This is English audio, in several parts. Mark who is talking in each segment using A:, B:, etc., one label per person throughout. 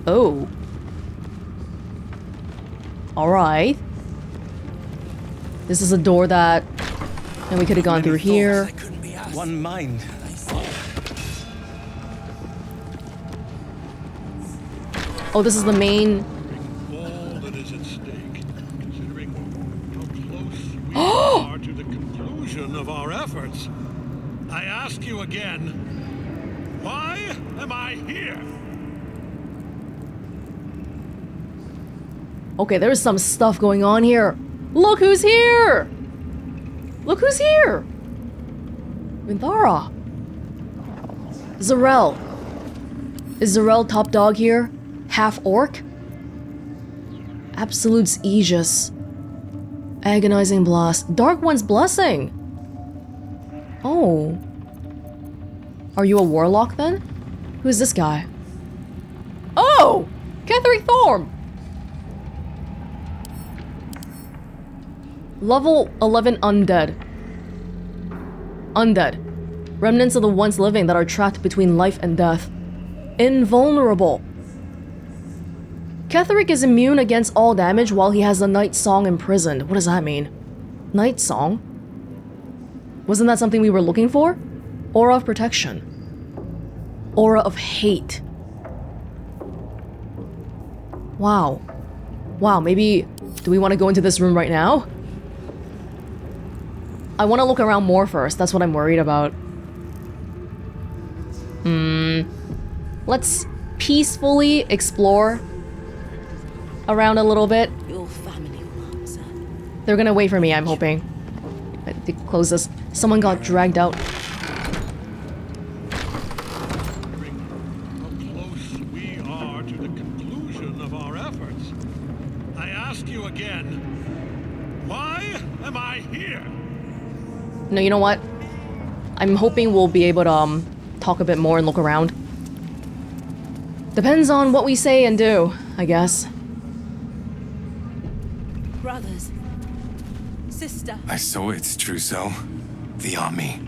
A: Oh. Alright. This is a door that... And we could have gone through here.
B: One mind.
A: Oh, this is the main...
C: All that is at stake, considering how close we are to the conclusion of our efforts. I ask you again, why am I here?
A: Okay, there's some stuff going on here. Look who's here! Look who's here! Minthara. Zarel. Is Zarel top dog here? Half orc? Absolute's Aegis. Agonizing Blast. Dark One's Blessing! Oh. Are you a warlock then? Who's this guy? Oh! Ketheric Thorm! Level 11 Undead. Undead. Remnants of the once living that are trapped between life and death. Invulnerable. Ketheric is immune against all damage while he has the Night Song imprisoned. What does that mean? Night Song? Wasn't that something we were looking for? Aura of protection. Aura of hate. Wow. Wow, maybe... Do we want to go into this room right now? I want to look around more first. That's what I'm worried about. Let's peacefully explore around a little bit.
D: Your family will answer.
A: They're gonna wait for me, I'm hoping. I think close this. Someone got dragged out.
C: How close we are to the conclusion of our efforts. I ask you again, why am I here?
A: No, you know what? I'm hoping we'll be able to talk a bit more and look around. Depends on what we say and do, I guess.
D: Brothers. Sister.
B: I saw it, Trousseau. The army.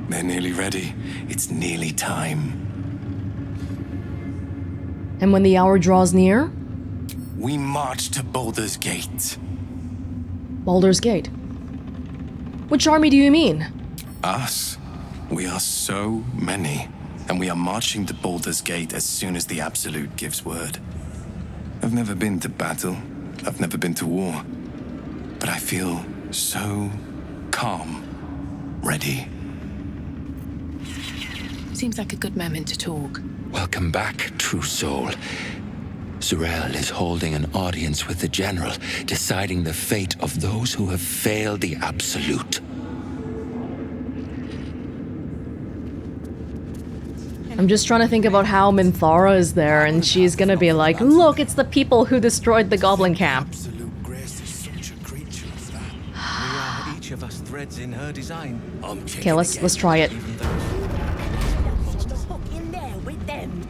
B: They're nearly ready. It's nearly time.
A: And when the hour draws near?
B: We march to Baldur's Gate.
A: Baldur's Gate. Which army do you mean?
B: Us? We are so many. And we are marching to Baldur's Gate as soon as the Absolute gives word. I've never been to battle. I've never been to war. But I feel so calm. Ready.
D: Seems like a good moment to talk.
E: Welcome back, true soul. Zarel is holding an audience with the General, deciding the fate of those who have failed the Absolute.
A: I'm just trying to think about how Minthara is there, and she's gonna be like, look, it's the people who destroyed the goblin camp.
B: Absolute grace is such a creature of that.
F: We are each of us threads in her design.
A: Okay, let's try it.
D: In there with them.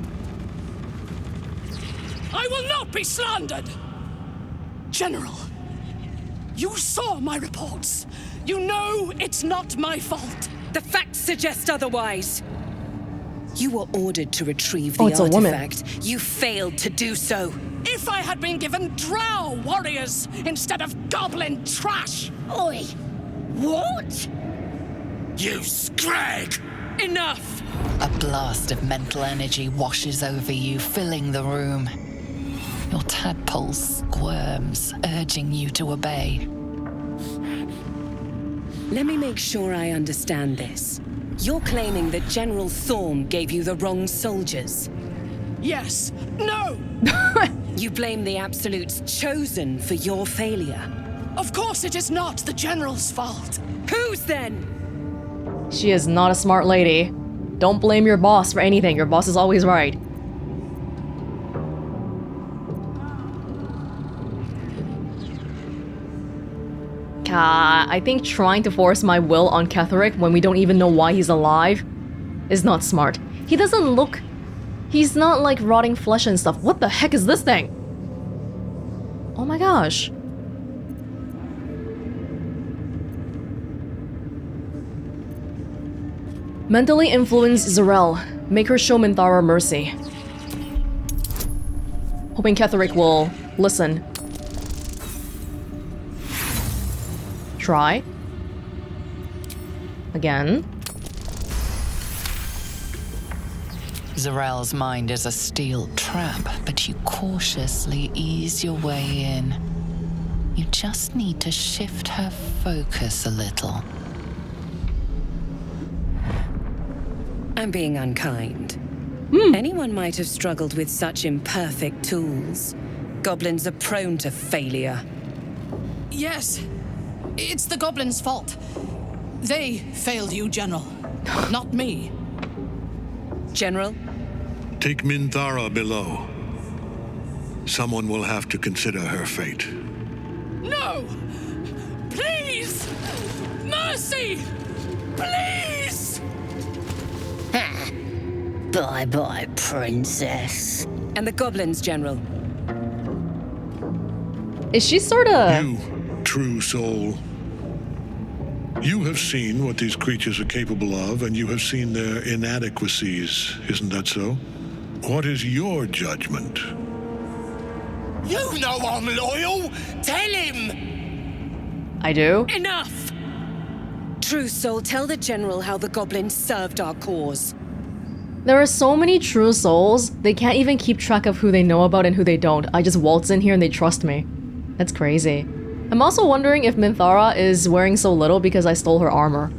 G: I will not be slandered! General, you saw my reports. You know it's not my fault.
H: The facts suggest otherwise. You were ordered to retrieve the
A: Oh, it's a woman.
H: artifact. You failed to do so.
G: If I had been given drow warriors instead of goblin trash.
D: Oi! What?
E: You scrag!
H: Enough!
I: A blast of mental energy washes over you, filling the room. Your tadpole squirms, urging you to obey.
H: Let me make sure I understand this. You're claiming that General Thorm gave you the wrong soldiers.
G: Yes. No!
H: You blame the Absolute's Chosen for your failure.
G: Of course it is not the General's fault.
H: Whose then?
A: She is not a smart lady. Don't blame your boss for anything. Your boss is always right. I think trying to force my will on Ketheric when we don't even know why he's alive is not smart. He doesn't look... He's not like rotting flesh and stuff. What the heck is this thing? Oh my gosh. Mentally influence Zarel. Make her show Minthara mercy. Hoping Ketheric will listen. Try. Again.
I: Zarel's mind is a steel trap, but you cautiously ease your way in. You just need to shift her focus a little.
H: I'm being unkind. Anyone might have struggled with such imperfect tools. Goblins are prone to failure.
G: Yes, it's the Goblins' fault. They failed you, General, not me.
H: General?
C: Take Minthara below. Someone will have to consider her fate.
G: No! Please! Mercy! Please!
D: Bye-bye, princess.
H: And the Goblins, General.
A: Is she sorta...
C: You, true soul. You have seen what these creatures are capable of, and you have seen their inadequacies, isn't that so? What is your judgment?
F: You know I'm loyal! Tell him!
A: I do?
H: Enough! True Soul, tell the General how the Goblins served our cause.
A: There are so many true souls, they can't even keep track of who they know about and who they don't. I just waltz in here and they trust me. That's crazy. I'm also wondering if Minthara is wearing so little because I stole her armor.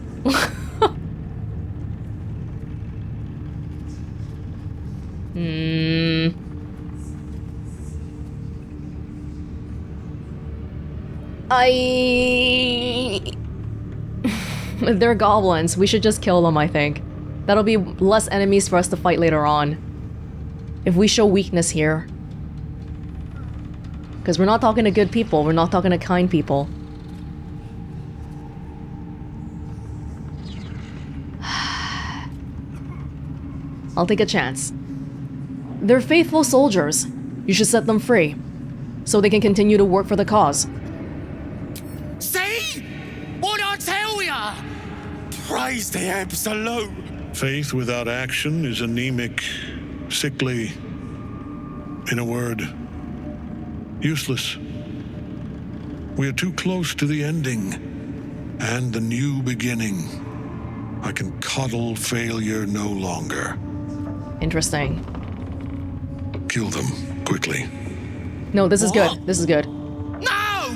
A: They're goblins. We should just kill them, I think. That'll be less enemies for us to fight later on. If we show weakness here. Because we're not talking to good people, we're not talking to kind people. I'll take a chance. They're faithful soldiers. You should set them free, so they can continue to work for the cause.
F: See? What'd I tell ya? Praise the Absolute.
C: Faith without action is anemic, sickly, in a word, useless. We are too close to the ending and the new beginning. I can coddle failure no longer.
A: Interesting.
C: Kill them, quickly.
A: No, this is good. This is good.
F: No!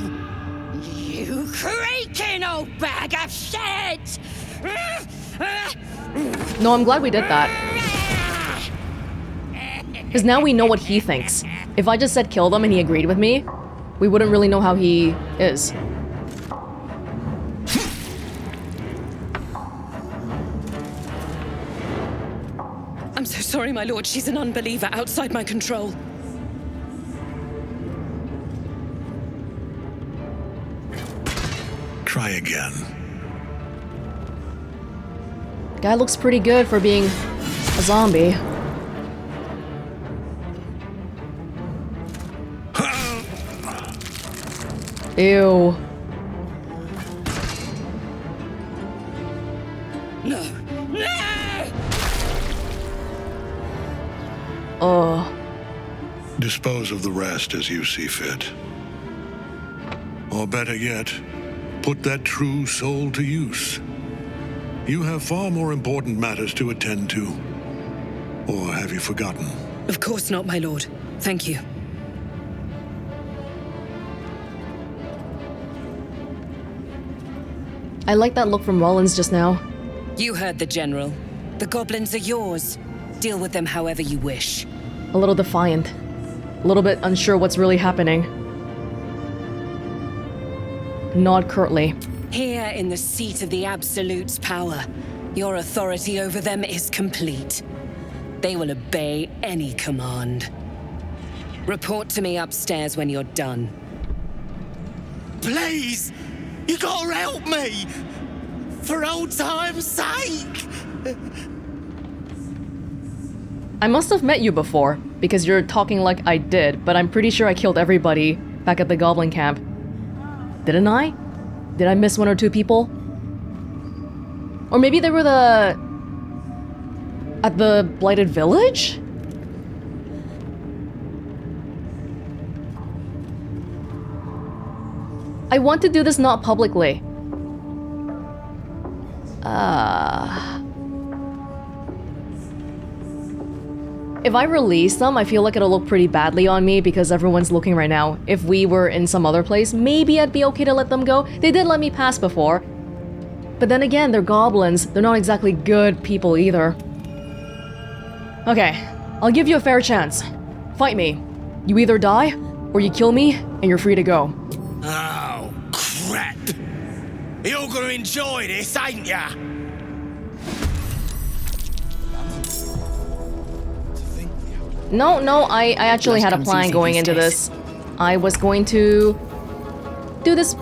D: You creaking old bag of shit!
A: No, I'm glad we did that. Because now we know what he thinks. If I just said kill them and he agreed with me, we wouldn't really know how he is.
H: I'm so sorry, my lord. She's an unbeliever outside my control.
C: Try again.
A: Guy looks pretty good for being a zombie. Ew.
D: No!
A: Oh.
C: Dispose of the rest as you see fit. Or better yet, put that true soul to use. You have far more important matters to attend to. Or have you forgotten?
H: Of course not, my lord. Thank you.
A: I like that look from Welonz just now.
H: You heard the General. The Goblins are yours. Deal with them however you wish.
A: A little defiant. A little bit unsure what's really happening. Nod curtly.
H: Here in the seat of the Absolute's power, your authority over them is complete. They will obey any command. Report to me upstairs when you're done.
F: Please! You gotta help me! For old time's sake!
A: I must have met you before, because you're talking like I did, but I'm pretty sure I killed everybody back at the Goblin camp. Didn't I? Did I miss one or two people? Or maybe they were at the Blighted Village? I want to do this not publicly. If I release them, I feel like it'll look pretty badly on me because everyone's looking right now. If we were in some other place, maybe I'd be okay to let them go. They did let me pass before. But then again, they're goblins. They're not exactly good people either. Okay, I'll give you a fair chance. Fight me. You either die, or you kill me, and you're free to go.
F: Oh, crap. You're gonna enjoy this, ain't ya?
A: No, I actually had a plan going into this. I was going to do this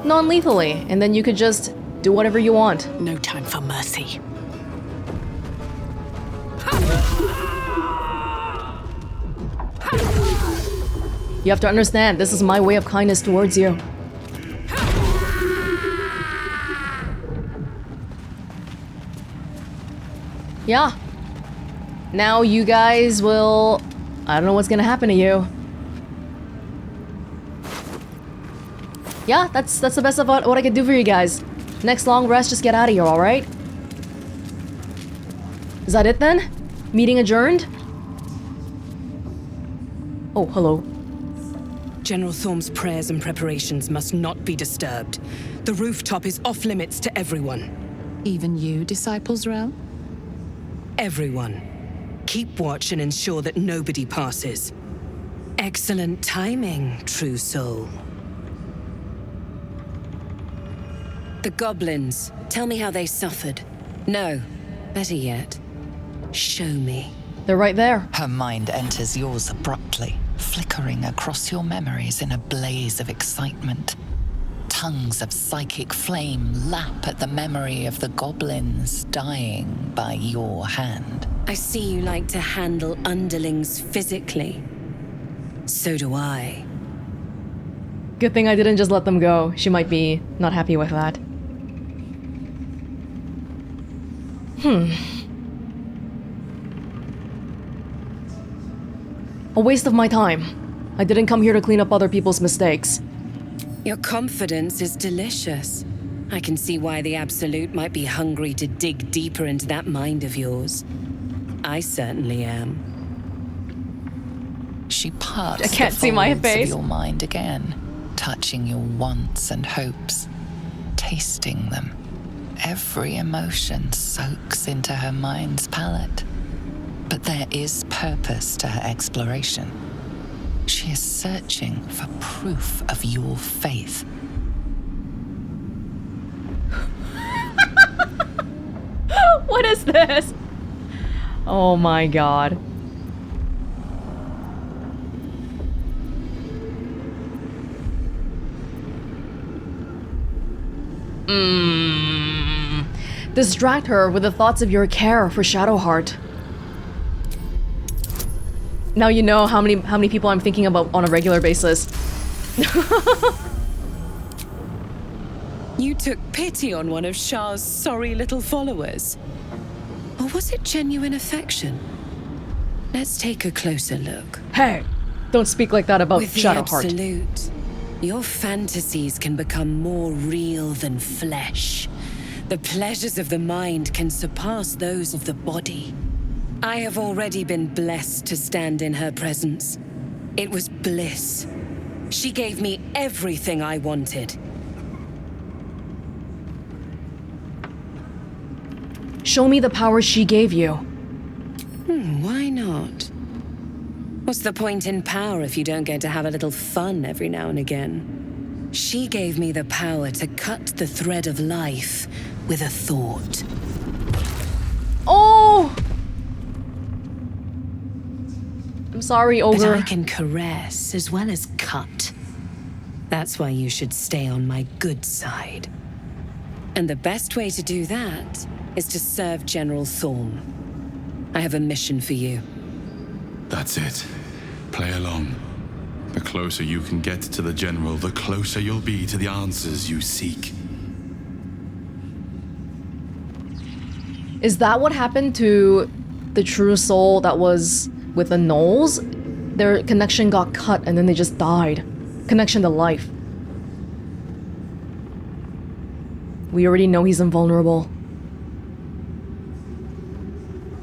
A: non-lethally, and then you could just do whatever you want.
G: No time for mercy.
A: You have to understand, this is my way of kindness towards you. Yeah. Now you guys will... I don't know what's gonna happen to you. Yeah, that's the best of what I could do for you guys. Next long rest, just get out of here, alright? Is that it then? Meeting adjourned? Oh, hello.
H: General Thorm's prayers and preparations must not be disturbed. The rooftop is off limits to everyone.
I: Even you, Disciples Realm?
H: Everyone. Keep watch and ensure that nobody passes. Excellent timing, true soul. The Goblins. Tell me how they suffered. No, better yet, show me.
A: They're right there.
I: Her mind enters yours abruptly, flickering across your memories in a blaze of excitement. Tongues of psychic flame lap at the memory of the goblins dying by your hand.
H: I see you like to handle underlings physically. So do I.
A: Good thing I didn't just let them go. She might be not happy with that. A waste of my time. I didn't come here to clean up other people's mistakes.
H: Your confidence is delicious. I can see why the Absolute might be hungry to dig deeper into that mind of yours. I certainly am.
I: She parts
A: I can't
I: the
A: see my
I: folds
A: face.
I: of your mind again, touching your wants and hopes, tasting them. Every emotion soaks into her mind's palate. But there is purpose to her exploration. She is searching for proof of your faith.
A: What is this? Oh my god. Distract her with the thoughts of your care for Shadowheart. Now you know how many people I'm thinking about on a regular basis.
H: You took pity on one of Shah's sorry little followers. Or was it genuine affection? Let's take a closer look.
A: Hey, don't speak like that about
H: With the
A: Shadowheart.
H: Absolute, your fantasies can become more real than flesh. The pleasures of the mind can surpass those of the body. I have already been blessed to stand in her presence. It was bliss. She gave me everything I wanted.
A: Show me the power she gave you.
H: Why not? What's the point in power if you don't get to have a little fun every now and again? She gave me the power to cut the thread of life with a thought.
A: Oh! I'm sorry,
H: But
A: Ogre.
H: I can caress as well as cut. That's why you should stay on my good side. And the best way to do that is to serve General Thorm. I have a mission for you.
J: That's it. Play along. The closer you can get to the General, the closer you'll be to the answers you seek.
A: Is that what happened to the true soul that was with the Gnolls? Their connection got cut and then they just died. Connection to life. We already know he's invulnerable.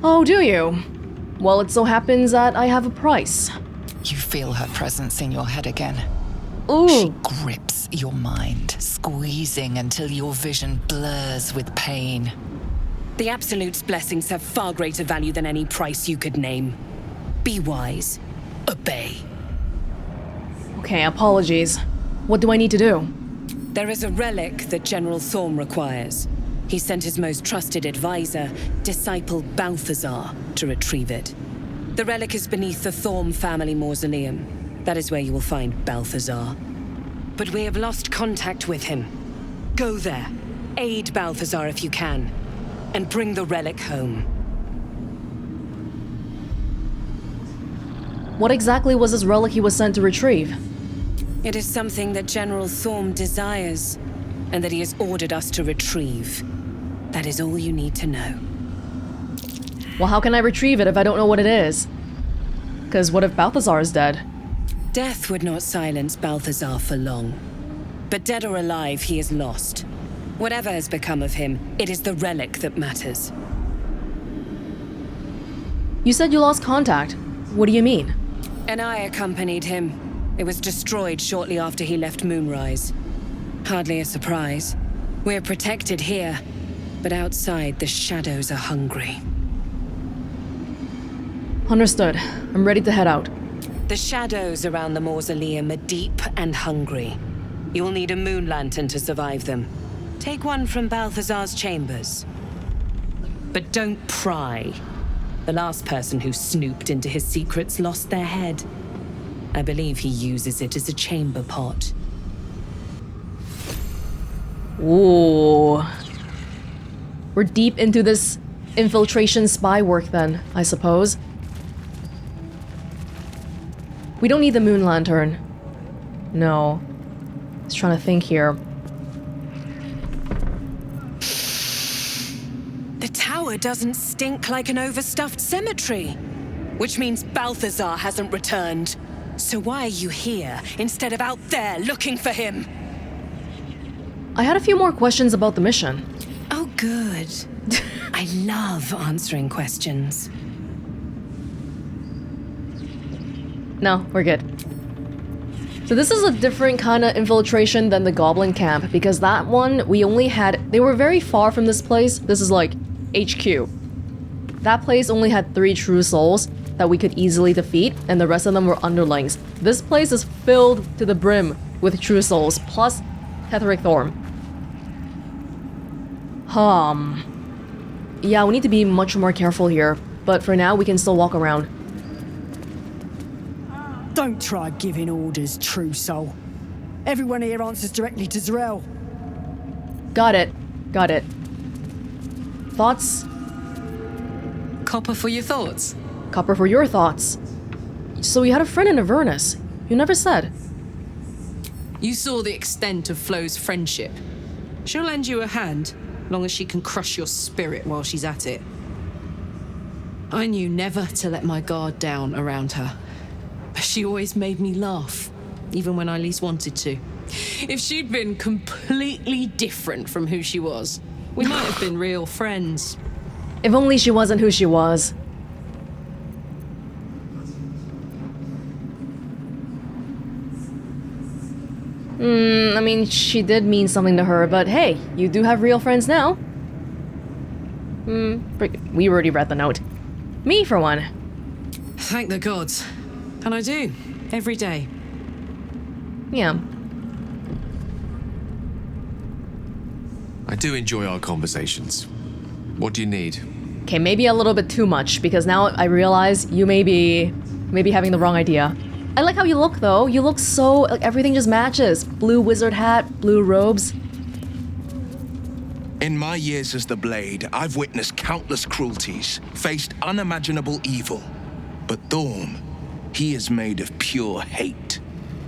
A: Oh, do you? Well, it so happens that I have a price.
I: You feel her presence in your head again.
A: Ooh.
I: She grips your mind, squeezing until your vision blurs with pain.
H: The Absolute's blessings have far greater value than any price you could name. Be wise. Obey.
A: Okay, apologies. What do I need to do?
H: There is a relic that General Thorm requires. He sent his most trusted advisor, disciple Balthazar, to retrieve it. The relic is beneath the Thorm family mausoleum. That is where you will find Balthazar. But we have lost contact with him. Go there, aid Balthazar if you can, and bring the relic home.
A: What exactly was this relic he was sent to retrieve?
H: It is something that General Thorm desires, and that he has ordered us to retrieve. That is all you need to know.
A: Well, how can I retrieve it if I don't know what it is? Because what if Balthazar is dead?
H: Death would not silence Balthazar for long. But dead or alive, he is lost. Whatever has become of him, it is the relic that matters.
A: You said you lost contact. What do you mean?
H: And I accompanied him. It was destroyed shortly after he left Moonrise. Hardly a surprise. We're protected here, but outside the shadows are hungry.
A: Understood. I'm ready to head out.
H: The shadows around the mausoleum are deep and hungry. You'll need a moon lantern to survive them. Take one from Balthazar's chambers. But don't pry. The last person who snooped into his secrets lost their head. I believe he uses it as a chamber pot.
A: Ooh. We're deep into this infiltration spy work then, I suppose. We don't need the moon lantern. No. Just trying to think here.
H: The tower doesn't stink like an overstuffed cemetery. Which means Balthazar hasn't returned. So why are you here instead of out there looking for him?
A: I had a few more questions about the mission.
H: Oh, good. I love answering questions.
A: No, we're good. So this is a different kind of infiltration than the Goblin camp, because that one, we only had... They were very far from this place. This is like HQ. That place only had 3 true souls that we could easily defeat, and the rest of them were underlings. This place is filled to the brim with true souls, plus Ketheric Thorm. Yeah, we need to be much more careful here, but for now we can still walk around.
K: Don't try giving orders, true soul. Everyone here answers directly to Zarel.
A: Got it. Got it. Thoughts?
G: Copper for your thoughts.
A: Copper for your thoughts. So you had a friend in Avernus. You never said.
G: You saw the extent of Flo's friendship. She'll lend you a hand, long as she can crush your spirit while she's at it. I knew never to let my guard down around her. She always made me laugh, even when I least wanted to. If she'd been completely different from who she was, we might have been real friends.
A: If only she wasn't who she was. I mean, she did mean something to her, but hey, you do have real friends now. We already read the note. Me, for one.
G: Thank the gods. And I do, every day.
A: Yeah.
L: I do enjoy our conversations. What do you need?
A: Okay, maybe a little bit too much, because now I realize you may be having the wrong idea. I like how you look, though. You look so... like, everything just matches. Blue wizard hat, blue robes.
F: In my years as the Blade, I've witnessed countless cruelties, faced unimaginable evil. But Thorm, he is made of pure hate.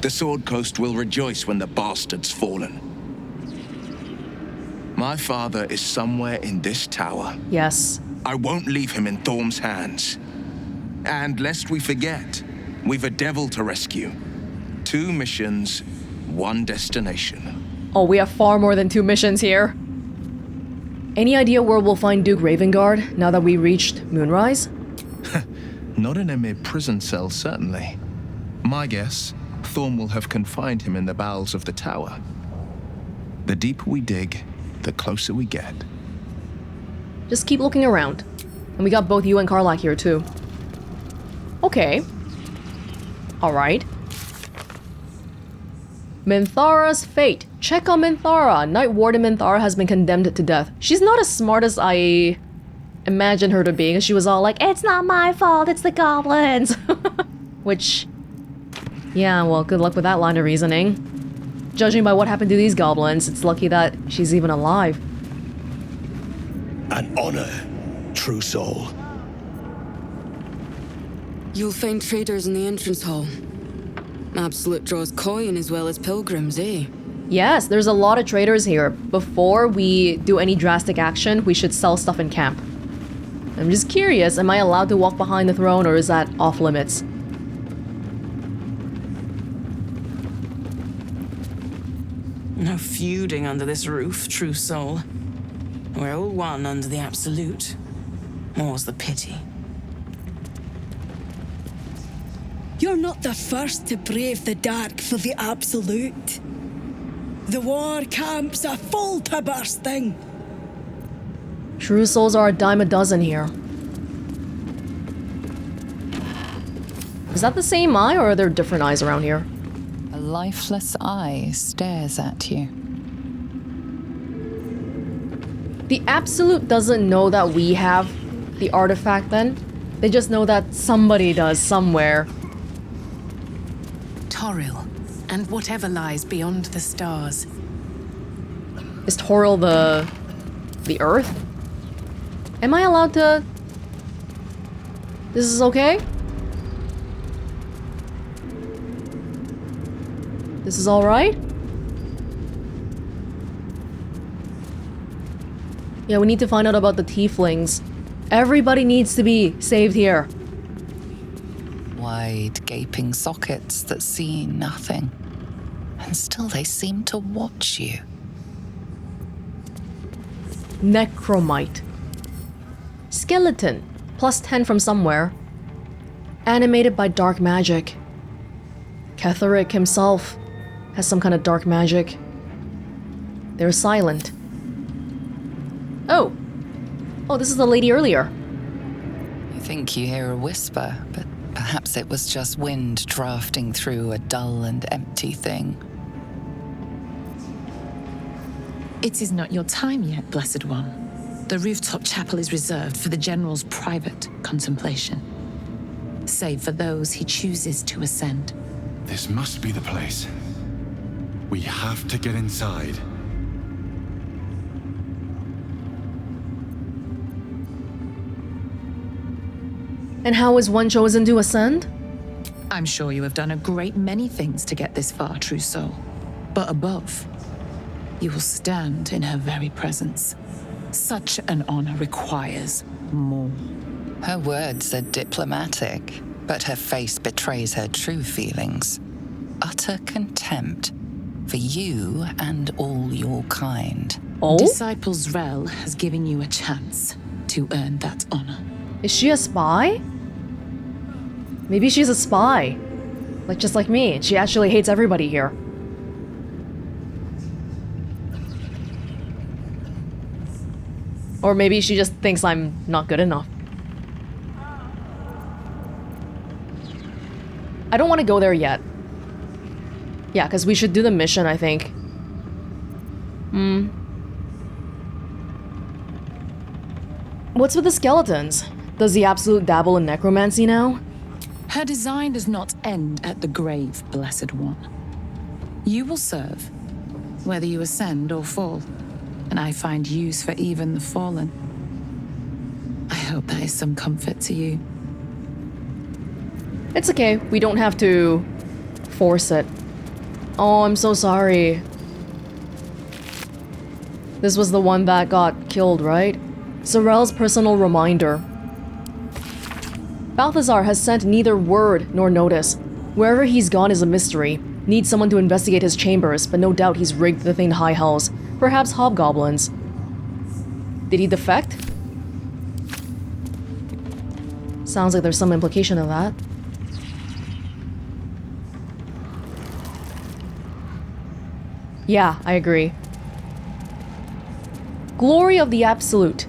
F: The Sword Coast will rejoice when the bastard's fallen. My father is somewhere in this tower.
A: Yes.
F: I won't leave him in Thorm's hands. And lest we forget, we've a devil to rescue. 2 missions, 1 destination.
A: Oh, we have far more than 2 missions here. Any idea where we'll find Duke Ravengard now that we reached Moonrise?
F: Not in a mere prison cell, certainly. My guess, Thorm will have confined him in the bowels of the tower. The deeper we dig, the closer we get.
A: Just keep looking around. And we got both you and Karlach here too. Okay. Alright. Minthara's fate. Check on Minthara. Night Warden Minthara has been condemned to death. She's not as smart as I imagined her to be, because she was all like, it's not my fault, it's the goblins. Which, yeah, well, good luck with that line of reasoning. Judging by what happened to these goblins, it's lucky that she's even alive.
M: An honor, true soul.
N: You'll find traders in the entrance hall. Absolute draws coin as well as pilgrims, eh?
A: Yes, there's a lot of traders here. Before we do any drastic action, we should sell stuff in camp. I'm just curious, am I allowed to walk behind the throne, or is that off limits?
O: No feuding under this roof, true soul. We're all one under the Absolute. More's the pity.
K: You're not the first to brave the dark for the Absolute. The war camps are full to bursting.
A: True souls are a dime a dozen here. Is that the same eye, or are there different eyes around here?
I: A lifeless eye stares at you.
A: The Absolute doesn't know that we have the artifact then. They just know that somebody does somewhere.
P: Toril, and whatever lies beyond the stars.
A: Is Toril the Earth? Am I allowed to... This is okay? This is alright? Yeah, we need to find out about the tieflings. Everybody needs to be saved here.
I: Wide, gaping sockets that see nothing. And still they seem to watch you.
A: Necromite. Skeleton. Plus 10 from somewhere. Animated by dark magic. Ketheric himself has some kind of dark magic. They're silent. Oh! Oh, this is the lady earlier.
I: You think you hear a whisper, but perhaps it was just wind drafting through a dull and empty thing.
P: It is not your time yet, Blessed One. The rooftop chapel is reserved for the General's private contemplation, save for those he chooses to ascend.
J: This must be the place. We have to get inside.
A: And how is one chosen to ascend?
P: I'm sure you have done a great many things to get this far, true soul. But above, you will stand in her very presence. Such an honor requires more.
I: Her words are diplomatic, but her face betrays her true feelings. Utter contempt for you and all your kind.
A: Oh?
P: Disciple Zrel has given you a chance to earn that honor.
A: Is she a spy? Maybe she's a spy. Like, just like me. She actually hates everybody here. Or maybe she just thinks I'm not good enough. I don't want to go there yet. Yeah, because we should do the mission, I think. What's with the skeletons? Does the Absolute dabble in necromancy now?
P: Her design does not end at the grave, Blessed One. You will serve, whether you ascend or fall, and I find use for even the fallen. I hope that is some comfort to you.
A: It's okay, we don't have to force it. Oh, I'm so sorry. This was the one that got killed, right? Zarel's personal reminder. Balthazar has sent neither word nor notice. Wherever he's gone is a mystery. Needs someone to investigate his chambers, but no doubt he's rigged the thing to high hells. Perhaps hobgoblins. Did he defect? Sounds like there's some implication of that. Yeah, I agree. Glory of the Absolute.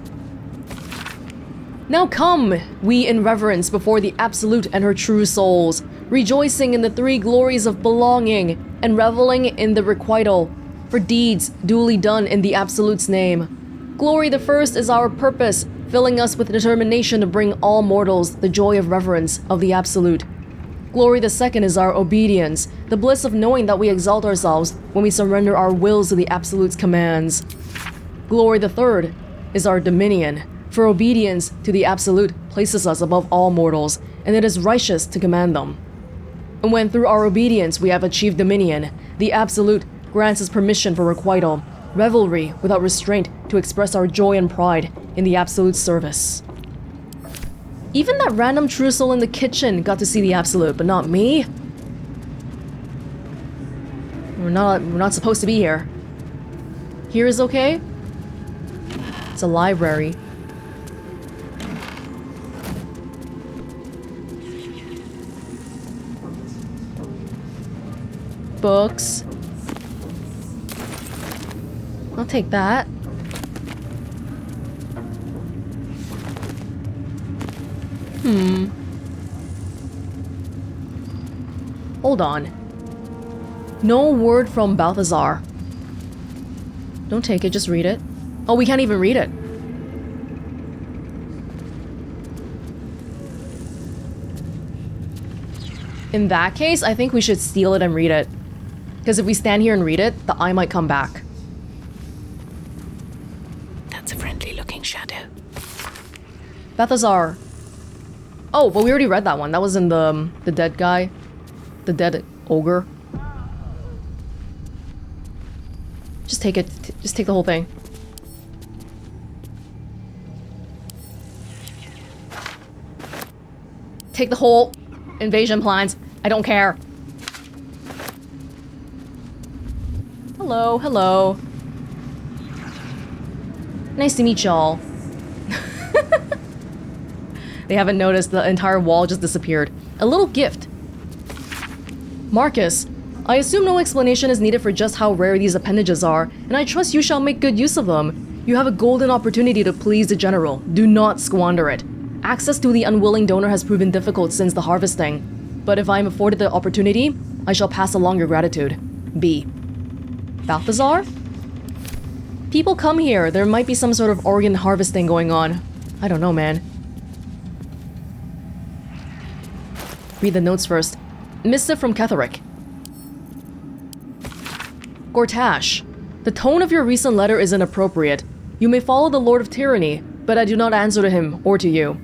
A: Now come, we in reverence before the Absolute and her true souls, rejoicing in the three glories of belonging and reveling in the requital for deeds duly done in the Absolute's name. Glory the first is our purpose, filling us with determination to bring all mortals the joy of reverence of the Absolute. Glory the second is our obedience, the bliss of knowing that we exalt ourselves when we surrender our wills to the Absolute's commands. Glory the third is our dominion, for obedience to the Absolute places us above all mortals, and it is righteous to command them. And when through our obedience we have achieved dominion, the Absolute grants us permission for requital, revelry without restraint to express our joy and pride in the Absolute's service. Even that random true soul in the kitchen got to see the Absolute, but not me. We're not supposed to be here. Here is okay? It's a library. Books. I'll take that. Hold on. No word from Balthazar. Don't take it, just read it. Oh, we can't even read it. In that case, I think we should steal it and read it. Because if we stand here and read it, the eye might come back.
I: That's a friendly-looking shadow.
A: Balthazar. Oh, but we already read that one. That was in the dead guy. The dead ogre. Just take it. Just take the whole thing. Take the whole invasion plans. I don't care. Hello, hello. Nice to meet y'all. They haven't noticed the entire wall just disappeared. A little gift. Marcus, I assume no explanation is needed for just how rare these appendages are, and I trust you shall make good use of them. You have a golden opportunity to please the general. Do not squander it. Access to the unwilling donor has proven difficult since the harvesting, but if I am afforded the opportunity, I shall pass along your gratitude. B. Balthazar? People come here. There might be some sort of organ harvesting going on. I don't know, man. Read the notes first. Missive from Ketheric. Gortash, the tone of your recent letter is inappropriate. You may follow the Lord of Tyranny, but I do not answer to him or to you.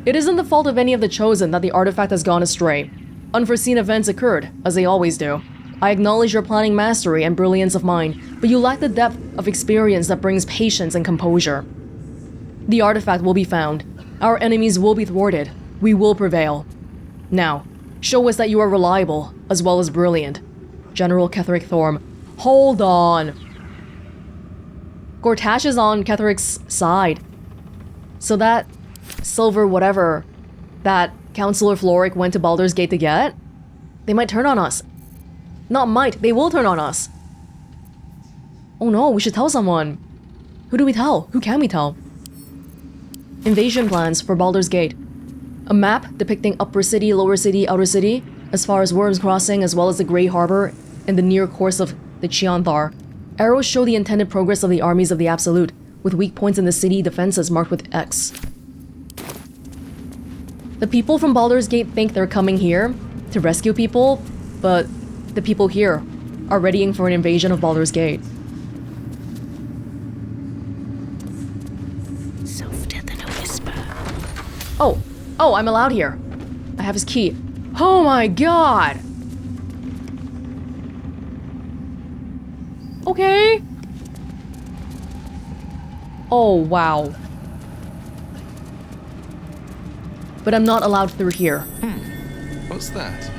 A: It isn't the fault of any of the Chosen that the artifact has gone astray. Unforeseen events occurred, as they always do. I acknowledge your planning mastery and brilliance of mind, but you lack the depth of experience that brings patience and composure. The artifact will be found. Our enemies will be thwarted. We will prevail. Now, show us that you are reliable, as well as brilliant. General Ketheric Thorm. Hold on. Gortash is on Ketheric's side. So that silver whatever that Councillor Floric went to Baldur's Gate to get, they might turn on us. Not might, they will turn on us. Oh no, we should tell someone. Who do we tell? Who can we tell? Invasion plans for Baldur's Gate. A map depicting Upper City, Lower City, Outer City, as far as Worm's Crossing, as well as the Grey Harbor and the near course of the Chianthar. Arrows show the intended progress of the armies of the Absolute, with weak points in the city defenses marked with X. The people from Baldur's Gate think they're coming here to rescue people, but the people here are readying for an invasion of Baldur's Gate.
I: Softer than a whisper.
A: Oh, I'm allowed here. I have his key. Oh my god! Okay. Oh, wow. But I'm not allowed through here.
F: What's that?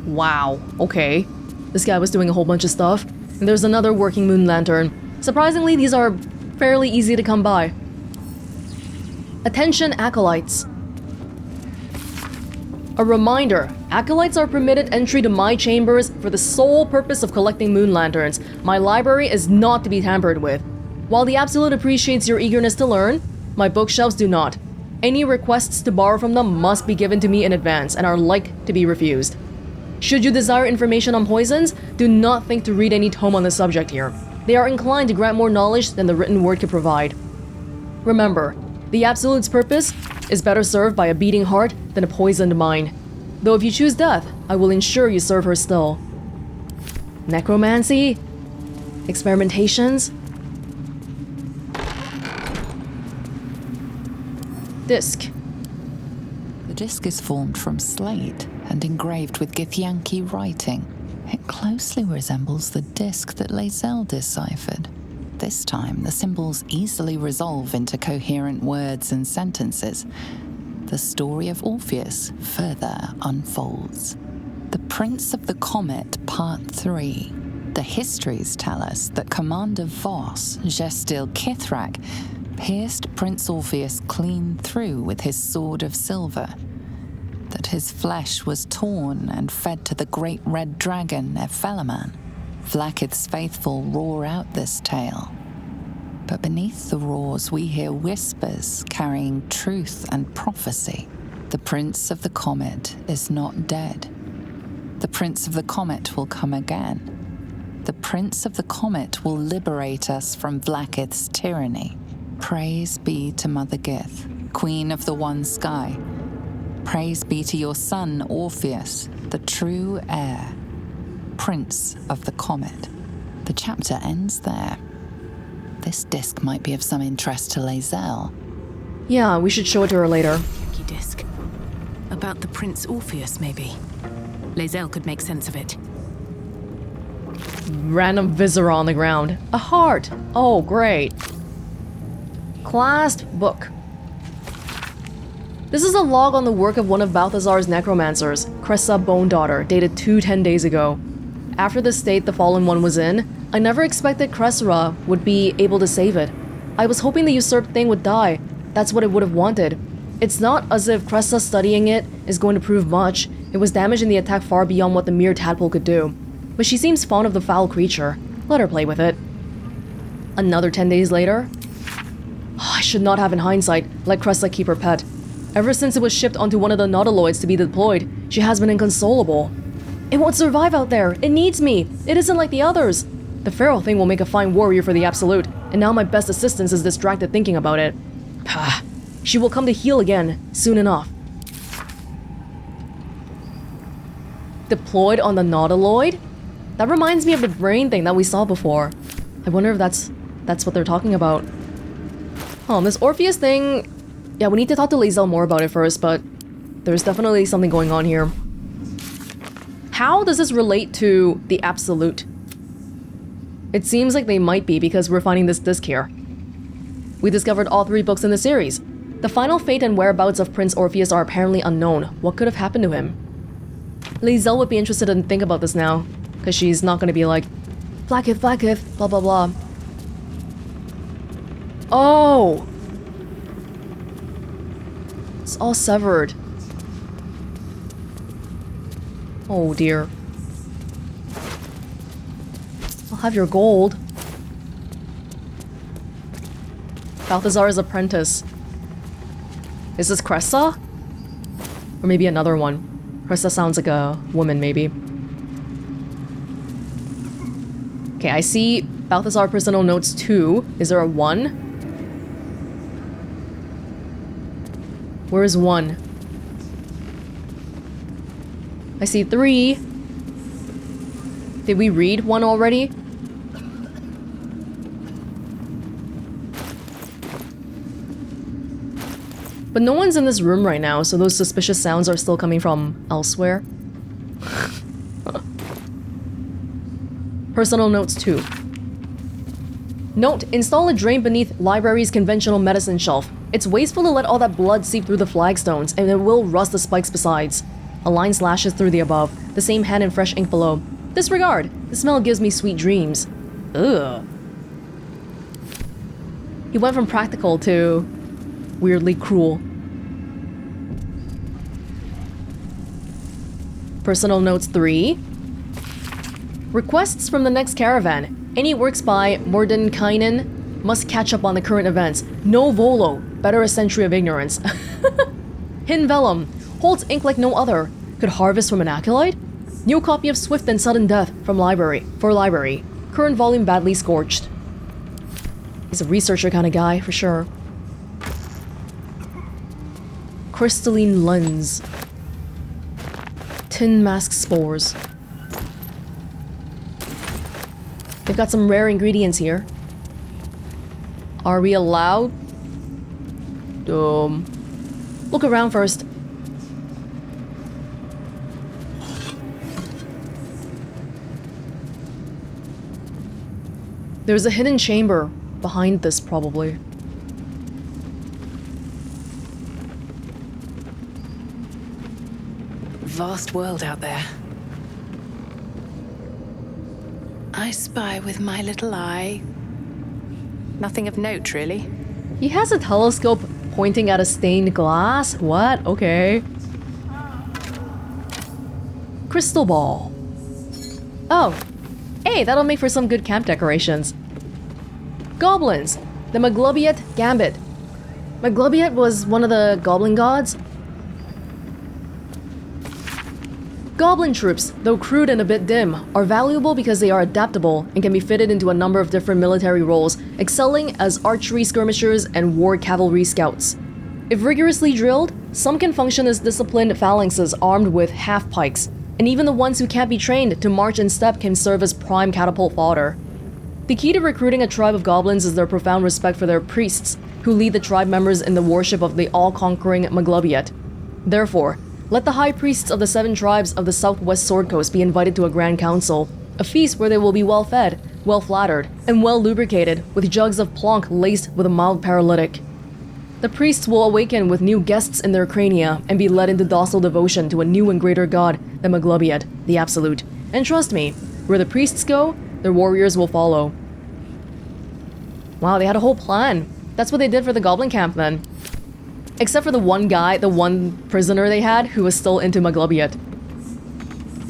A: Wow, okay. This guy was doing a whole bunch of stuff. And there's another working moon lantern. Surprisingly, these are fairly easy to come by. Attention, acolytes. A reminder, acolytes are permitted entry to my chambers for the sole purpose of collecting moon lanterns. My library is not to be tampered with. While the Absolute appreciates your eagerness to learn, my bookshelves do not. Any requests to borrow from them must be given to me in advance and are like to be refused. Should you desire information on poisons, do not think to read any tome on the subject here. They are inclined to grant more knowledge than the written word could provide. Remember, the Absolute's purpose is better served by a beating heart than a poisoned mind. Though if you choose death, I will ensure you serve her still. Necromancy? Experimentations? Disc.
I: The disc is formed from slate and engraved with Githyanki writing. It closely resembles the disc that Lae'zel deciphered. This time, the symbols easily resolve into coherent words and sentences. The story of Orpheus further unfolds. The Prince of the Comet, Part 3. The histories tell us that Commander Voss, Gestil Kithrak, pierced Prince Orpheus clean through with his sword of silver, that his flesh was torn and fed to the great red dragon Ephelaman. Vlaakith's faithful roar out this tale. But beneath the roars we hear whispers carrying truth and prophecy. The Prince of the Comet is not dead. The Prince of the Comet will come again. The Prince of the Comet will liberate us from Vlaakith's tyranny. Praise be to Mother Gith, Queen of the One Sky. Praise be to your son, Orpheus, the true heir, Prince of the Comet. The chapter ends there. This disc might be of some interest to Lae'zel.
A: Yeah, we should show it to her later.
Q: Yuki disc. About the Prince Orpheus, maybe. Lae'zel could make sense of it.
A: Random viscera on the ground. A heart! Oh, great. Classed book. This is a log on the work of one of Balthazar's necromancers, Cressa Bone Daughter, dated 210 days ago. After the state the Fallen One was in, I never expected Cressra would be able to save it. I was hoping the usurped thing would die. That's what it would have wanted. It's not as if Cressa studying it is going to prove much. It was damaged in the attack far beyond what the mere tadpole could do. But she seems fond of the foul creature. Let her play with it. Another 10 days later. I should not have in hindsight let Cressa keep her pet. Ever since it was shipped onto one of the nautiloids to be deployed, she has been inconsolable. It won't survive out there. It needs me. It isn't like the others. The feral thing will make a fine warrior for the Absolute, and now my best assistance is distracted thinking about it. She will come to heal again, soon enough. Deployed on the nautiloid? That reminds me of the brain thing that we saw before. I wonder if that's what they're talking about. This Orpheus thing... Yeah, we need to talk to Lae'zel more about it first, but there's definitely something going on here. How does this relate to the Absolute? It seems like they might be because we're finding this disc here. We discovered all 3 books in the series. The final fate and whereabouts of Prince Orpheus are apparently unknown. What could have happened to him? Lae'zel would be interested in think about this now, because she's not going to be like, Vlaakith, blah blah blah. Oh! It's all severed. Oh dear. I'll have your gold. Balthazar's apprentice. Is this Cressa? Or maybe another one. Cressa sounds like a woman, maybe. Okay, I see Balthazar Personal Notes 2. Is there a 1? Where is 1? I see 3. Did we read 1 already? But no one's in this room right now, so those suspicious sounds are still coming from elsewhere. Personal Notes 2. Note, install a drain beneath library's conventional medicine shelf. It's wasteful to let all that blood seep through the flagstones, and it will rust the spikes besides. A line slashes through the above, the same hand in fresh ink below. Disregard. The smell gives me sweet dreams. Ugh. He went from practical to weirdly cruel. Personal notes 3. Requests from the next caravan. Any works by Mordenkainen must catch up on the current events. No Volo. Better a century of ignorance. Hidden Vellum. Holds ink like no other. Could harvest from an acolyte? New copy of Swift and Sudden Death from library. Current volume badly scorched. He's a researcher kind of guy, for sure. Crystalline lens. Tin mask spores. They've got some rare ingredients here. Are we allowed? Look around first. There's a hidden chamber behind this, probably.
I: Vast world out there. I spy with my little eye. Nothing of note, really.
A: He has a telescope pointing at a stained glass? What? Okay. Crystal ball. Oh. Hey, that'll make for some good camp decorations. Goblins. The Maglobiet Gambit. Maglobiet was one of the goblin gods? Goblin troops, though crude and a bit dim, are valuable because they are adaptable and can be fitted into a number of different military roles, excelling as archery skirmishers and war cavalry scouts. If rigorously drilled, some can function as disciplined phalanxes armed with half-pikes, and even the ones who can't be trained to march in step can serve as prime catapult fodder. The key to recruiting a tribe of goblins is their profound respect for their priests, who lead the tribe members in the worship of the all-conquering Maglobiet. Therefore, let the high priests of the 7 tribes of the southwest Sword Coast be invited to a grand council, a feast where they will be well fed, well flattered, and well lubricated, with jugs of plonk laced with a mild paralytic. The priests will awaken with new guests in their crania and be led into docile devotion to a new and greater god, the Maglobiet, the Absolute. And trust me, where the priests go, their warriors will follow. Wow, they had a whole plan. That's what they did for the goblin camp then. Except for the one guy, the one prisoner they had, who was still into Maglobiet.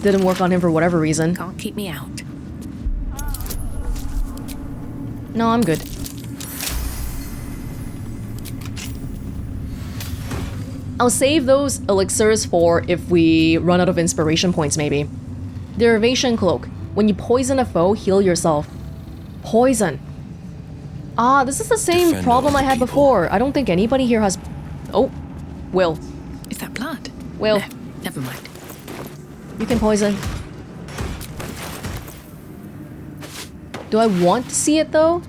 A: Didn't work on him for whatever reason.
Q: Can't keep me out.
A: No, I'm good. I'll save those elixirs for if we run out of inspiration points, maybe. Derivation Cloak. When you poison a foe, heal yourself. Poison. Ah, this is the same problem I had before. I don't think anybody here has... Oh, Will.
Q: Is that blood?
A: Will.
Q: No, never mind.
A: You can poison. Do I want to see it though?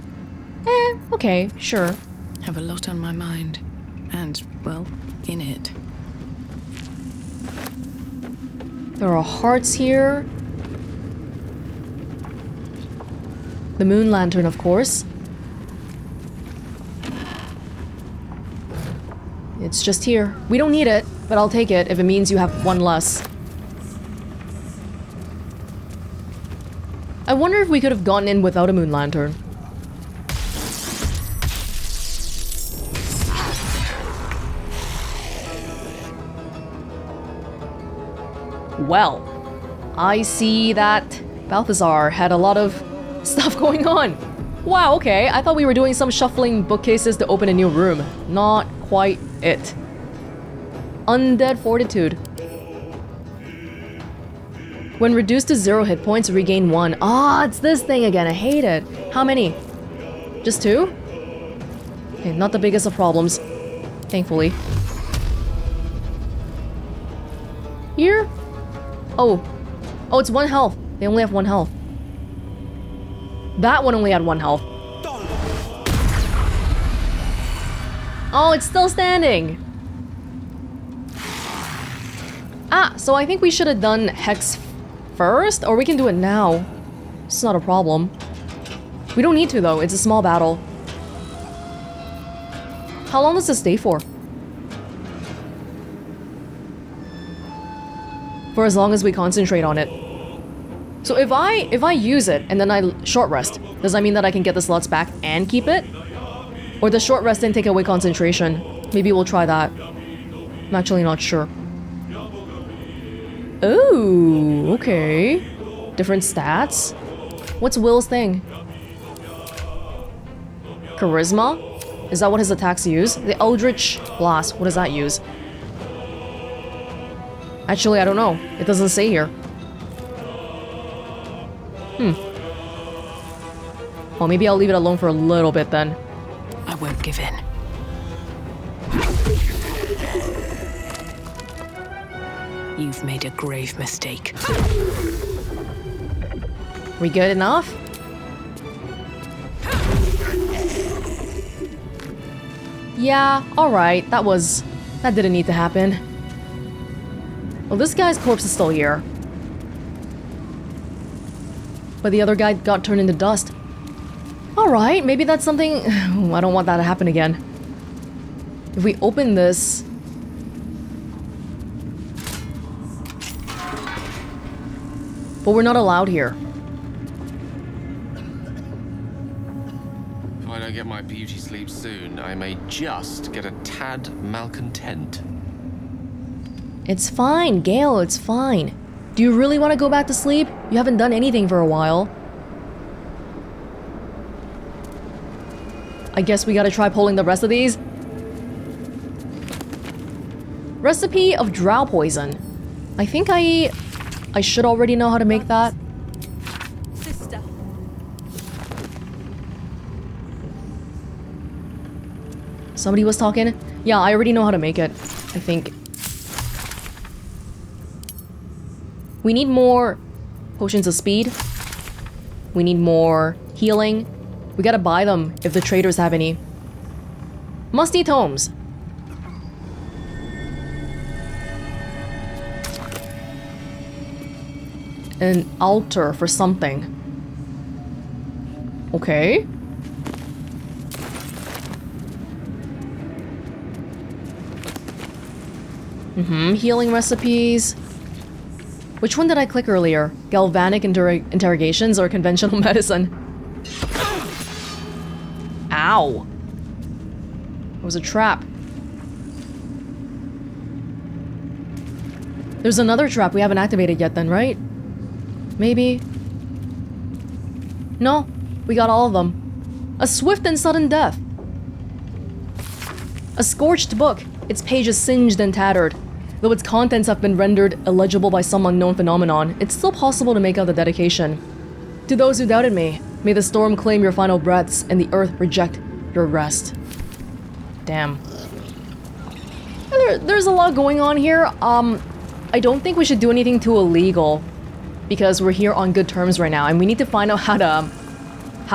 A: Okay, sure.
Q: Have a lot on my mind. And, well, in it.
A: There are hearts here. The moon lantern, of course. It's just here. We don't need it, but I'll take it if it means you have one less. I wonder if we could have gotten in without a moon lantern. Well, I see that Balthazar had a lot of stuff going on. Wow, okay, I thought we were doing some shuffling bookcases to open a new room. Not quite it. Undead Fortitude. When reduced to 0 hit points, regain 1. Ah, it's this thing again, I hate it. How many? Just 2? Okay, not the biggest of problems. Thankfully. Here? Oh, it's 1 health. They only have 1 health. That one only had 1 health. Oh, it's still standing. Ah, so I think we should have done Hex first, or we can do it now. It's not a problem. We don't need to though, it's a small battle. How long does this stay for? For as long as we concentrate on it. So if I use it and then I short rest, does that mean that I can get the slots back and keep it? Or does short rest and take away concentration? Maybe we'll try that. I'm actually not sure. Oh, okay. Different stats. What's Will's thing? Charisma? Is that what his attacks use? The Eldritch Blast, what does that use? Actually, I don't know. It doesn't say here. Well, maybe I'll leave it alone for a little bit then.
Q: I won't give in. You've made a grave mistake.
A: We good enough? Yeah, alright. That didn't need to happen. Well, this guy's corpse is still here. But the other guy got turned into dust. Alright, maybe that's something... I don't want that to happen again. If we open this... But we're not allowed here.
L: If I don't get my beauty sleep soon, I may just get a tad malcontent.
A: It's fine, Gale, it's fine. Do you really want to go back to sleep? You haven't done anything for a while. I guess we gotta try pulling the rest of these. Recipe of drow poison. I think I should already know how to make that.
D: Sister.
A: Somebody was talking? Yeah, I already know how to make it, I think. We need more potions of speed. We need more healing. We gotta buy them if the traders have any. Musty tomes. An altar for something. Okay. Healing recipes. Which one did I click earlier? Galvanic interrogations or conventional medicine? Ow. It was a trap. There's another trap we haven't activated yet then, right? Maybe. No, we got all of them. A swift and sudden death. A scorched book. Its pages singed and tattered. Though its contents have been rendered illegible by some unknown phenomenon, it's still possible to make out the dedication. To those who doubted me, may the storm claim your final breaths and the earth reject your rest. Damn. There's a lot going on here. I don't think we should do anything too illegal because we're here on good terms right now and we need to find out how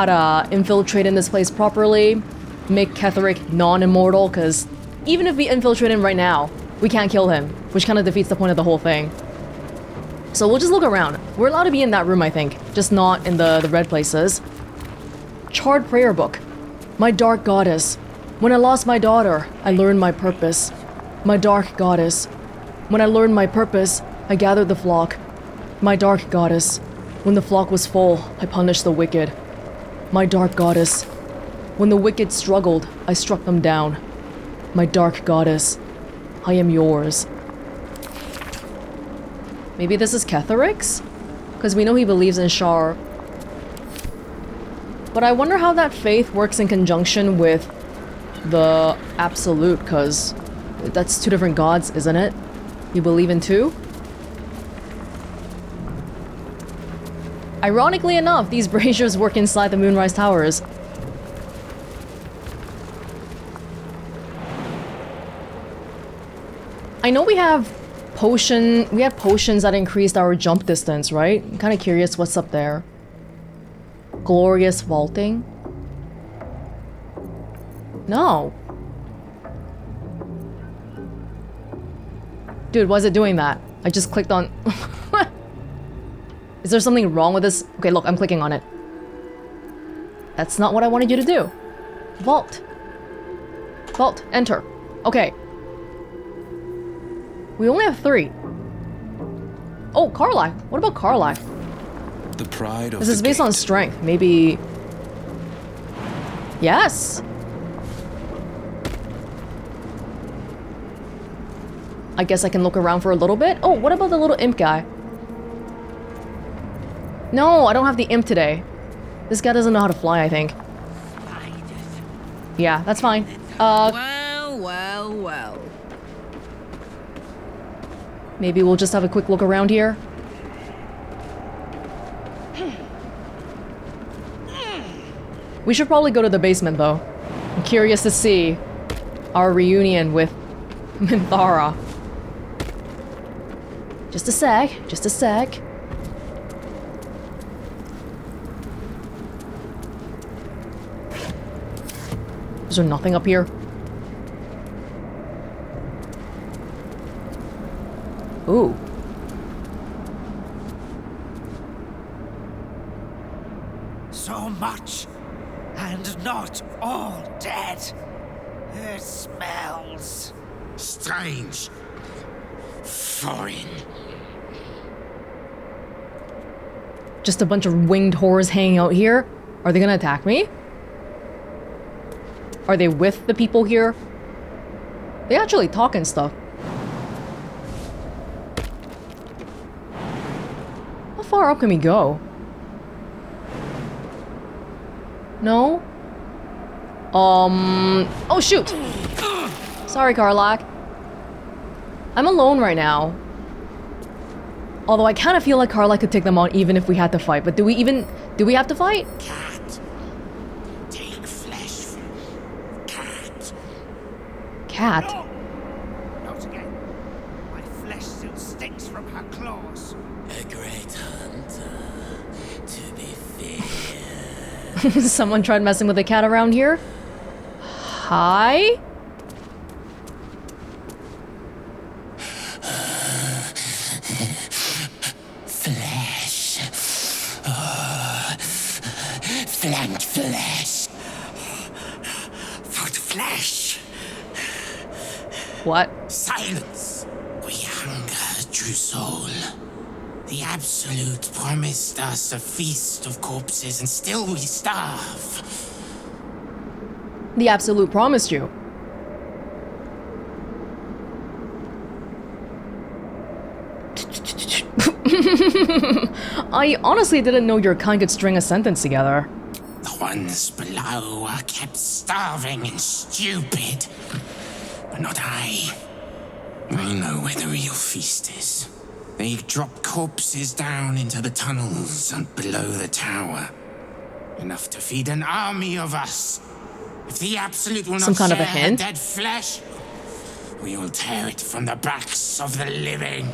A: to infiltrate in this place properly, make Ketheric non-immortal, because even if we infiltrate him right now, we can't kill him, which kind of defeats the point of the whole thing. So we'll just look around. We're allowed to be in that room, I think, just not in the red places. Charred prayer book. My dark goddess. When I lost my daughter, I learned my purpose. My dark goddess. When I learned my purpose, I gathered the flock. My dark goddess. When the flock was full, I punished the wicked. My dark goddess. When the wicked struggled, I struck them down. My dark goddess. I am yours. Maybe this is Ketheric's? Because we know he believes in Shar. But I wonder how that faith works in conjunction with the Absolute, because that's two different gods, isn't it? You believe in two? Ironically enough, these braziers work inside the Moonrise Towers. I know we have potions that increased our jump distance, right? I'm kind of curious what's up there. Glorious vaulting? No. Dude, why is it doing that? I just clicked on... Is there something wrong with this? Okay, look, I'm clicking on it. That's not what I wanted you to do. Vault. Vault. Enter. Okay. We only have 3. Oh, Karlach. What about Karlach?
F: The pride of
A: This is based on strength. Maybe... Yes! I guess I can look around for a little bit. Oh, what about the little imp guy? No, I don't have the imp today. This guy doesn't know how to fly, I think. Yeah, that's fine.
G: Well.
A: Maybe we'll just have a quick look around here. We should probably go to the basement, though. I'm curious to see our reunion with Minthara. Just a sec, just a sec. Is there nothing up here? Ooh.
R: So much, and not all dead. It smells
E: strange. Foreign.
A: Just a bunch of winged horrors hanging out here? Are they gonna attack me? Are they with the people here? They actually talk and stuff. How far up can we go? No? Oh shoot! Sorry, Karlach. I'm alone right now. Although I kind of feel like Karlach could take them on even if we had to fight. But do we have to fight?
E: Cat. Take flesh from cat.
A: Cat?
R: No. Not again. My flesh still stinks from her claws.
E: A great hunter, to be feared.
A: Someone tried messing with a cat around here? Hi?
E: Flanked flesh. Foot flesh.
A: What?
E: Silence. We hunger, true soul. The Absolute promised us a feast of corpses, and still we starve.
A: The Absolute promised you. I honestly didn't know your kind could string a sentence together.
E: The ones below are kept starving and stupid. But not I. I know where the real feast is. They drop corpses down into the tunnels and below the tower. Enough to feed an army of us. If the Absolute will not
A: kind of a
E: share her
A: hint?
E: dead flesh, we will tear it from the backs of the living.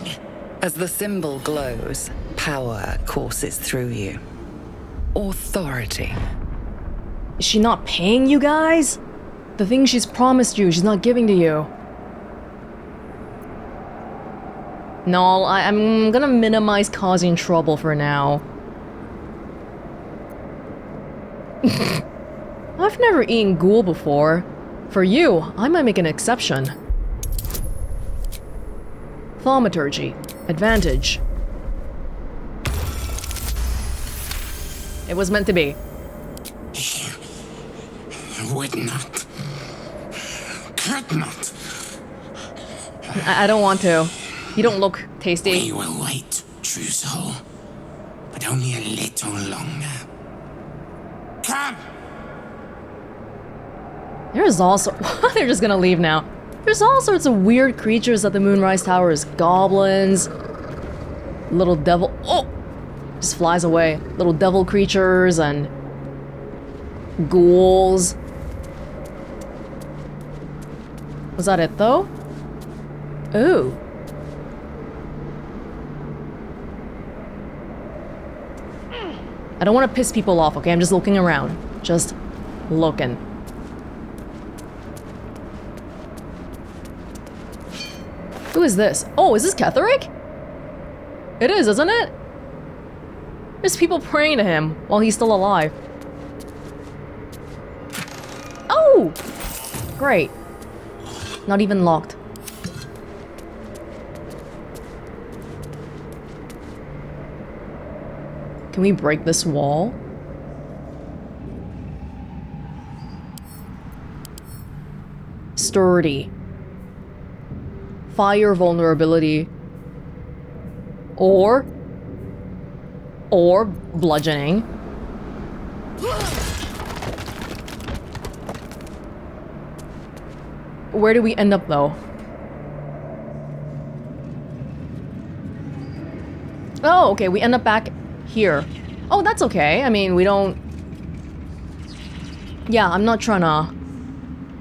I: As the symbol glows, power courses through you. Authority.
A: Is she not paying you guys? The thing she's promised you, she's not giving to you. No, I'm gonna minimize causing trouble for now. I've never eaten ghoul before. For you, I might make an exception. Thaumaturgy. Advantage. It was meant to be.
E: Would not. Could not.
A: I don't want to. You don't look tasty.
E: We will wait, true soul. But only a little longer. Come!
A: There's also... They're just gonna leave now. There's all sorts of weird creatures at the Moonrise Towers. Goblins. Little devil... Oh! Just flies away. Little devil creatures and... ghouls. Was that it, though? Ooh. I don't want to piss people off, okay? I'm just looking around. Just looking. Who is this? Oh, is this Ketheric? It is, isn't it? There's people praying to him while he's still alive. Oh! Great. Not even locked. Can we break this wall? Sturdy. Fire vulnerability. Or bludgeoning. Where do we end up though? Oh, okay, we end up back here. Oh, that's okay. I mean, we don't... Yeah, I'm not trying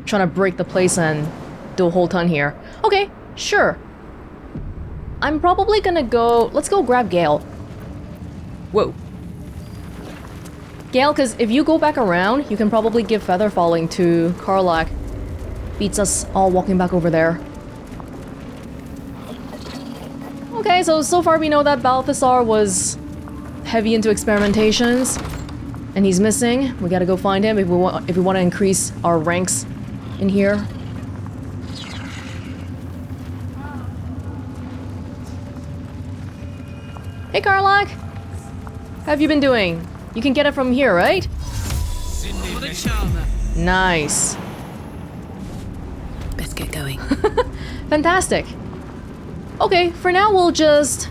A: to break the place and do a whole ton here. Okay, sure. I'm probably gonna go... Let's go grab Gale. Whoa. Gale, because if you go back around, you can probably give Feather Falling to Karlach. Beats us all walking back over there. Okay, so far we know that Balthazar was heavy into experimentations, and he's missing. We gotta go find him if we want to increase our ranks in here. Hey, Karlach! How have you been doing? You can get it from here, right? Nice.
Q: Best get going.
A: Fantastic. Okay, for now we'll just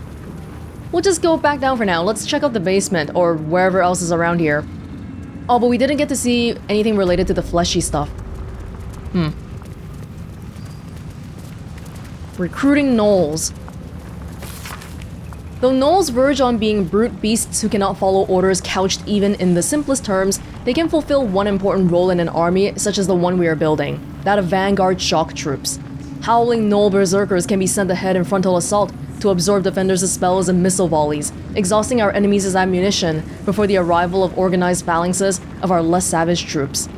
A: go back down for now. Let's check out the basement or wherever else is around here. Oh, but we didn't get to see anything related to the fleshy stuff. Recruiting gnolls. Though gnolls verge on being brute beasts who cannot follow orders couched even in the simplest terms, they can fulfill one important role in an army such as the one we are building, that of vanguard shock troops. Howling gnoll berserkers can be sent ahead in frontal assault to absorb defenders' spells and missile volleys, exhausting our enemies' ammunition before the arrival of organized phalanxes of our less savage troops.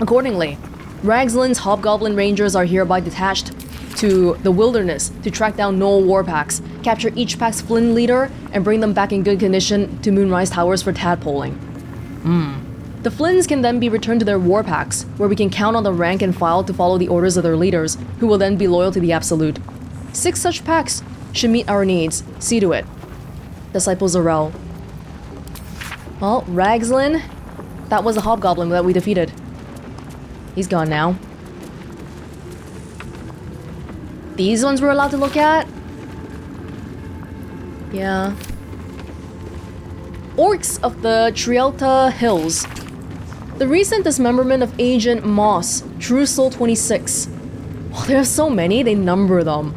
A: Accordingly, Ragslin's Hobgoblin Rangers are hereby detached to the wilderness to track down gnoll war packs, capture each pack's Flynn leader, and bring them back in good condition to Moonrise Towers for tadpoling. The Flynns can then be returned to their war packs, where we can count on the rank and file to follow the orders of their leaders, who will then be loyal to the Absolute. 6 such packs should meet our needs. See to it. Disciple Zarel. Well, Ragslin, that was a hobgoblin that we defeated. He's gone now. These ones we're allowed to look at? Yeah. Orcs of the Trielta Hills. The recent dismemberment of Agent Moss, True Soul 26. Oh, there are so many, they number them.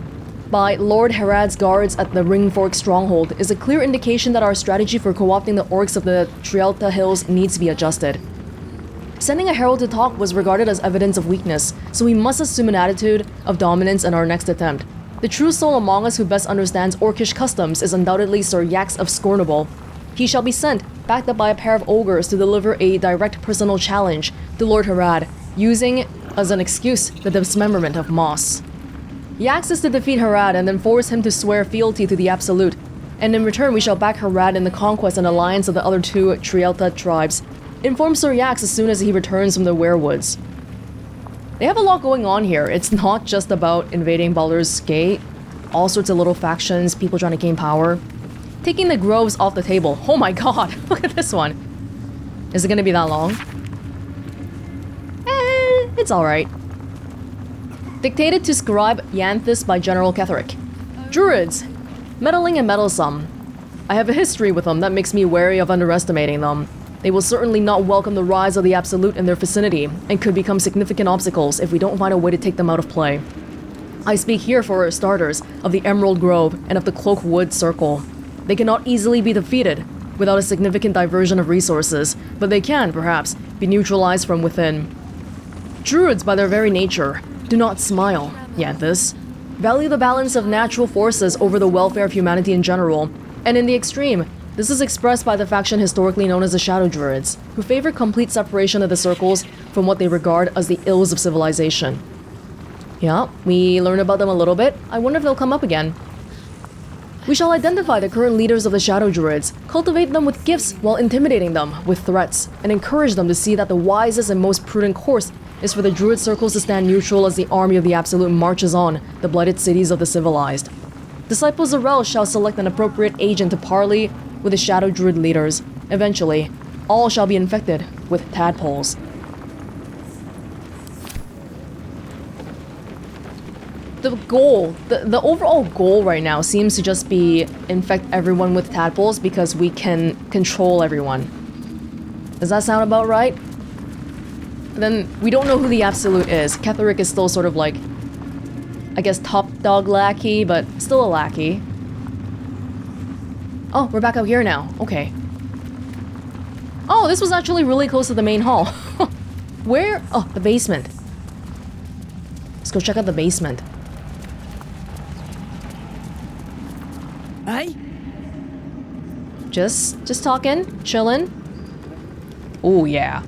A: By Lord Herad's guards at the Ringfork Stronghold is a clear indication that our strategy for co-opting the orcs of the Trielta Hills needs to be adjusted. Sending a herald to talk was regarded as evidence of weakness, so we must assume an attitude of dominance in our next attempt. The true soul among us who best understands orcish customs is undoubtedly Sir Yax of Scornable. He shall be sent, backed up by a pair of ogres, to deliver a direct personal challenge to Lord Herad, using as an excuse the dismemberment of Moss. Yax is to defeat Herad and then force him to swear fealty to the Absolute, and in return we shall back Herad in the conquest and alliance of the other 2 Trielta tribes. Inform Sir Yax as soon as he returns from the Werewoods. They have a lot going on here. It's not just about invading Baldur's Gate. All sorts of little factions, people trying to gain power. Taking the groves off the table. Oh my god, look at this one. Is it gonna be that long? It's alright. Dictated to Scribe Yanthus by General Ketheric. Druids. Meddling and meddlesome. I have a history with them that makes me wary of underestimating them. They will certainly not welcome the rise of the Absolute in their vicinity, and could become significant obstacles if we don't find a way to take them out of play. I speak here, for starters, of the Emerald Grove and of the Cloak Wood Circle. They cannot easily be defeated without a significant diversion of resources, but they can, perhaps, be neutralized from within. Druids, by their very nature, do not smile, Yanthus. Value the balance of natural forces over the welfare of humanity in general, and in the extreme, this is expressed by the faction historically known as the Shadow Druids, who favor complete separation of the circles from what they regard as the ills of civilization. Yeah, we learned about them a little bit. I wonder if they'll come up again. We shall identify the current leaders of the Shadow Druids, cultivate them with gifts while intimidating them with threats, and encourage them to see that the wisest and most prudent course is for the Druid circles to stand neutral as the army of the Absolute marches on the blighted cities of the civilized. Disciple Zarel shall select an appropriate agent to parley with the Shadow Druid leaders. Eventually, all shall be infected with tadpoles. The goal, the overall goal right now seems to just be infect everyone with tadpoles because we can control everyone. Does that sound about right? Then we don't know who the Absolute is. Ketheric is still sort of like, I guess, top dog lackey, but still a lackey. Oh, we're back out here now. Okay. Oh, this was actually really close to the main hall. Where? Oh, the basement. Let's go check out the basement.
K: Aye?
A: Just talking, chilling. Oh, yeah.